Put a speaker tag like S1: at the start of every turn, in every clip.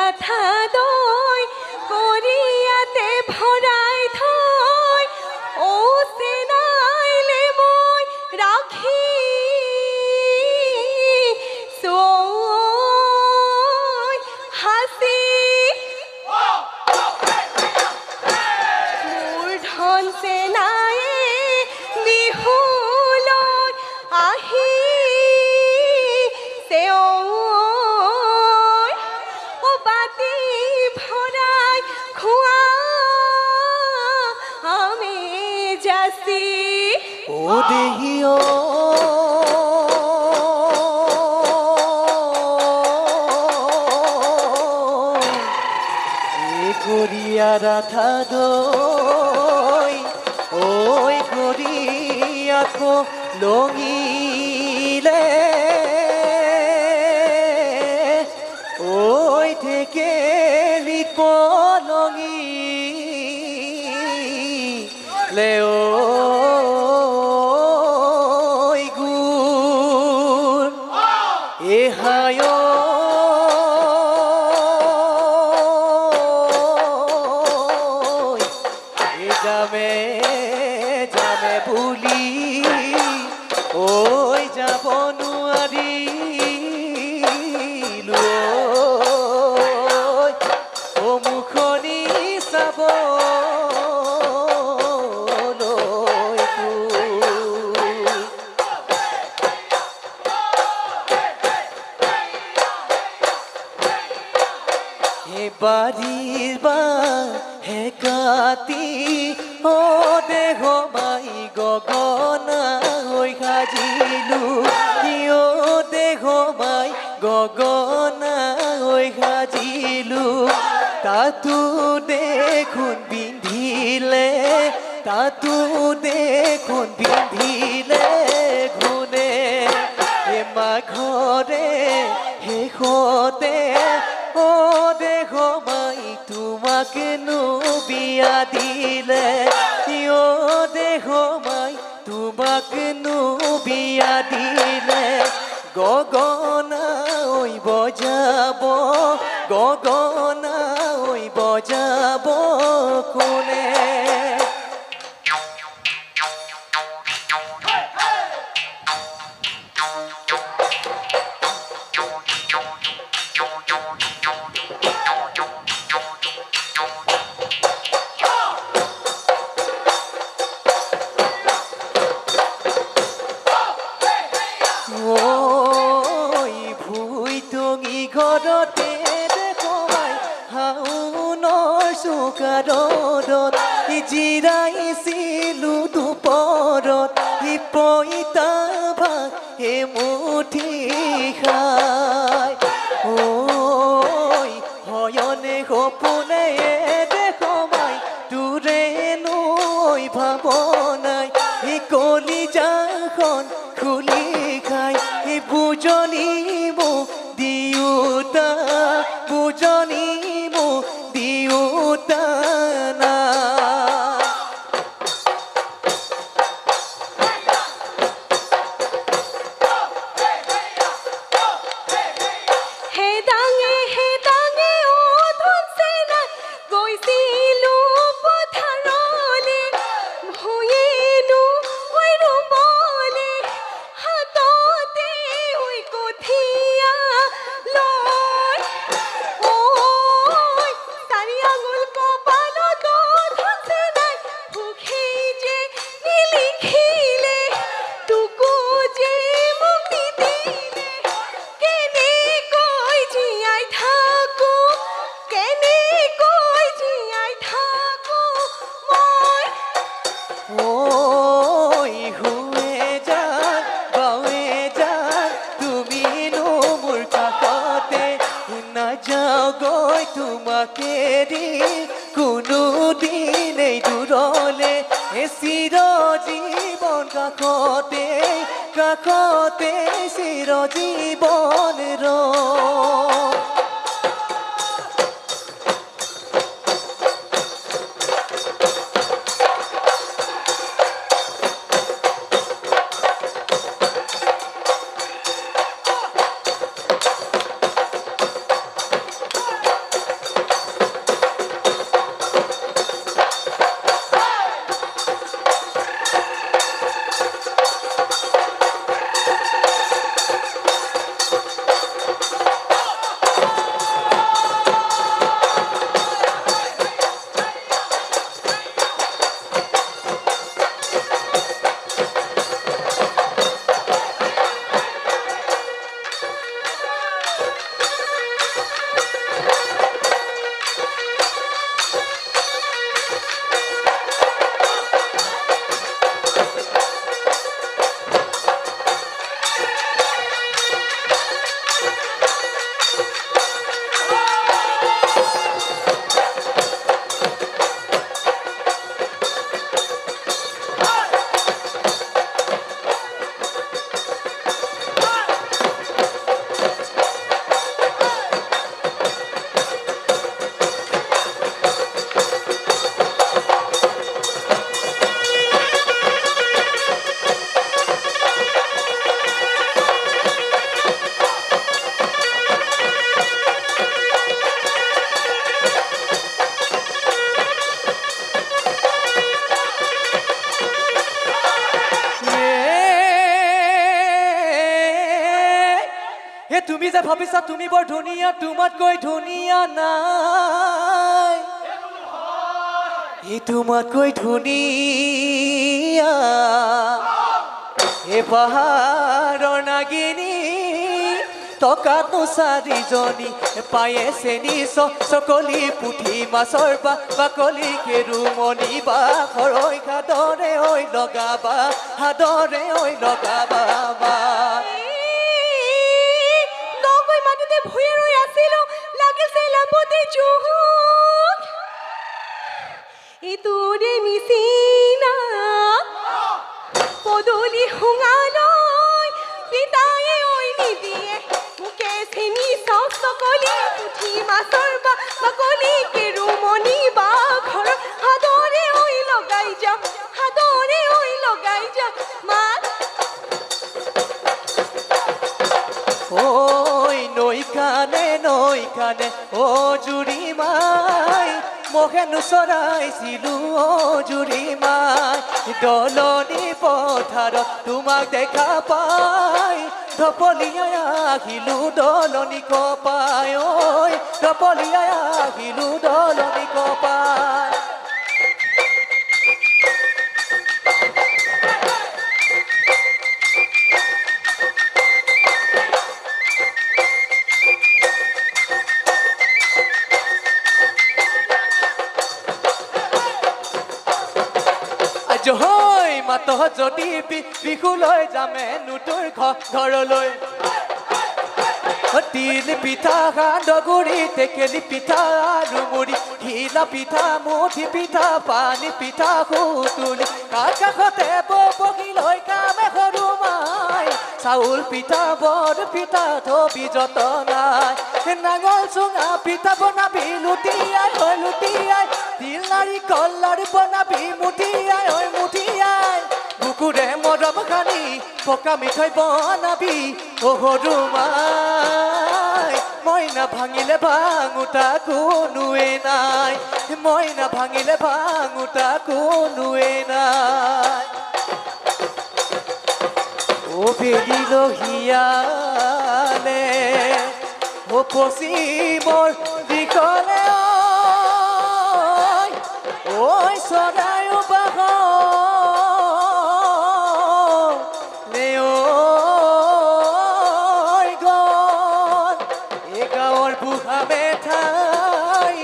S1: রাধা দই করিয়াতে ভরাই থই ও সেনাইলে মই রাখি সই হাসি মূর্ধন সেনায়ে বিহুলৈ আহি সে ও বাতি ভরাই খুয়া আমি যাসি
S2: ও দেহিও করিয়া রাধা দই ওই করিয়া কো লঙিলে ওই থেকে লিপ লঙিলে ওই গুণ এহায় যাবে যাবে বুলি ওই যাব নোৱাৰিলো ও মুখনি চাব বাড়ির বা হে কাতি ও দেহ মাই গগনা ওই সাজিলো ও দেহ মাই গগনা ওই সাজিলো তাতু দেখোন পিন্ধিলে তাতু দেখোন পিন্ধিলে ঘুনে হে মাঘৰে শেষতে ও দেহ মাই তোমাক নো বিয়া দিলে ও দেহ মাই তোমাক নো বিয়া দিলে গগনা ওই বজাব গগনা ওই বজাব কোনে ঘৰতে দেখোৱাই হাউনৰ চোকাৰত জিৰাইছিলো দুপৰত পইতা ভাত এমুঠি খাই ঐ হয়নে সপোনে দেখোৱাই তোৰে নৈ ভাৱনাই কলিজাখন খুলি খাই বুজনি মোক দিওতা বুজনি মো দিওতা না
S1: হে দাঙে ও ধনছে না গৈছিলো পথাৰলে ভুঁয়েনো ঐ ৰুবলে হাততে ঐ কঠীয়া লৈ ঐ চাৰি আঙুল কপালত ধনছে নাই ভুখেই যে নিলিখিলে তোকো যে মোক নিদিলে কেনেকৈ জীয়াই থাকো কেনেকৈ জীয়াই থাকো মই
S2: ওই হুয়ে যান বাৱে যান তুমি নো মোৰ কাষতে নাযাওগৈ তোমাক এৰি কোনো দিনেই দূৰলে চিৰজীৱন কাষতে কাষতে চিৰজীৱন ৰ হে তুমি যে ভাবিছা তুমি বৰ ধুনীয়া তোমাতকৈ ধুনীয়া নাই হে তোমাতকৈ ধুনীয়া হে পাহাৰৰ নাগিনী টকাতো চাৰিজনী পায়ে চেনি চকলি পুঠি মাছৰ বাকলি কেৰুমণি বা খৰৈ হাদৰে ঐ লগাবা হাদৰে ঐ লগাবা
S1: নগৈ মাটিতে ভুঁয়ে ৰৈ আছিলো লাগিছে লাপতে জোহক তোৰে নিচিনা পদূলি শুঙালৈ পিতায়ে ঐ নিদিয়ে মোকে চেনি চকলি পুঠি মাছৰ বাকলি কেৰুমণি বা ঘৰ হাদৰে ঐ লগাই যাম হাদৰে ঐ লগাই যাম মাত
S2: ঐ নৈ কানে অ জুৰি মাই মহেনো চৰাইছিলো অ জুৰি মাই দলনি পথাৰত তোমাক দেখা পাই ঢপলিয়াই আহিলো দলনি কপাই ঐ ঢপলিয়াই আহিলো দলনি কপাই জহৈ মাত যদি বিহুলৈ যামে নুতুৰ ঘৰলৈ তিল পিঠা সান্দগুৰি টেকেলি পিঠা আৰু মুড়ি ঘিলা পিঠা মুঠি পিঠা পানী পিঠা সুতুলি কাষতে বহি লৈ কামে সৰু মাই চাউল পিঠা বৰ পিঠা থবি যতনাই নাঙল চুঙা পিঠা বনাবি লুটিয়াই ঐ লুটিয়াই তিল নাৰিকল লাৰু বনাবি মুঠিয়াই ঐ মুঠিয়াই বুকুৰে মৰম খানি পকা মিঠাই বনাবি অ সৰু মাই মইনা ভাঙিলে ভাঙোতা কোনোৱে নাই মইনা ভাঙিলে ভাঙোতা কোনোৱে নাই ও বেলি লহিয়ালে ও পশ্চিমৰ দিশলে ঐ চৰাই বাহলে ঐ গল এই গাঁৱৰ বুঢ়া বেঠাই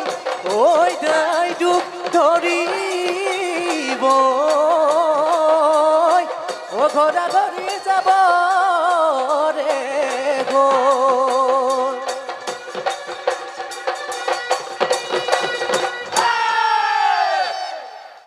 S2: ঐ দাই দুখ ধৰিব ও ঘৰা ঘৰি যাব ৰে গল